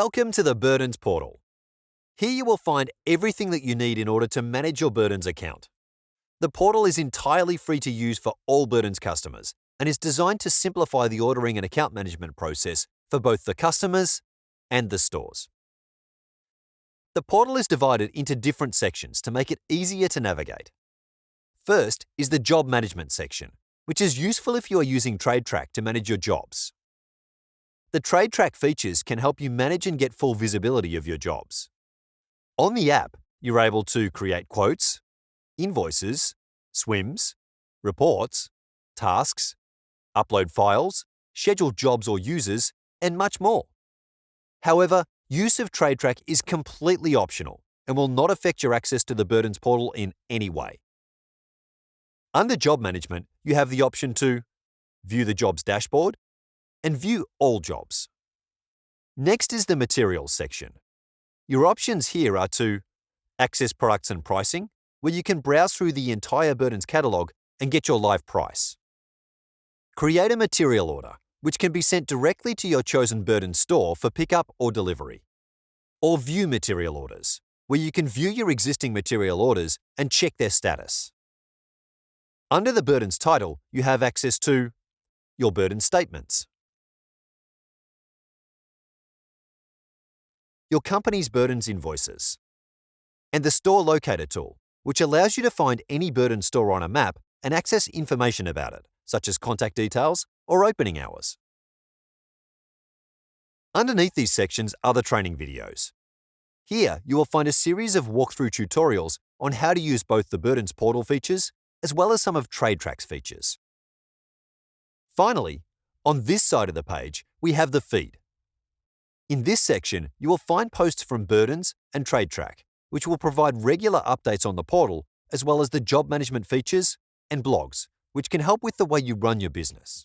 Welcome to the Burdens portal. Here you will find everything that you need in order to manage your Burdens account. The portal is entirely free to use for all Burdens customers and is designed to simplify the ordering and account management process for both the customers and the stores. The portal is divided into different sections to make it easier to navigate. First is the Job Management section, which is useful if you are using Trak to manage your jobs. The Trak features can help you manage and get full visibility of your jobs. On the app, you're able to create quotes, invoices, swims, reports, tasks, upload files, schedule jobs or users, and much more. However, use of Trak is completely optional and will not affect your access to the Burdens portal in any way. Under Job Management, you have the option to view the jobs dashboard and view all jobs. Next is the Materials section. Your options here are to access products and pricing, where you can browse through the entire Burdens catalogue and get your live price. Create a material order, which can be sent directly to your chosen Burdens store for pickup or delivery. Or view material orders, where you can view your existing material orders and check their status. Under the Burdens title, you have access to your Burdens statements, your company's Burdens invoices, and the Store Locator tool, which allows you to find any Burdens store on a map and access information about it, such as contact details or opening hours. Underneath these sections are the training videos. Here, you will find a series of walkthrough tutorials on how to use both the Burdens portal features as well as some of Trak's features. Finally, on this side of the page, we have the feed. In this section, you will find posts from Burdens and Trak, which will provide regular updates on the portal, as well as the job management features and blogs, which can help with the way you run your business.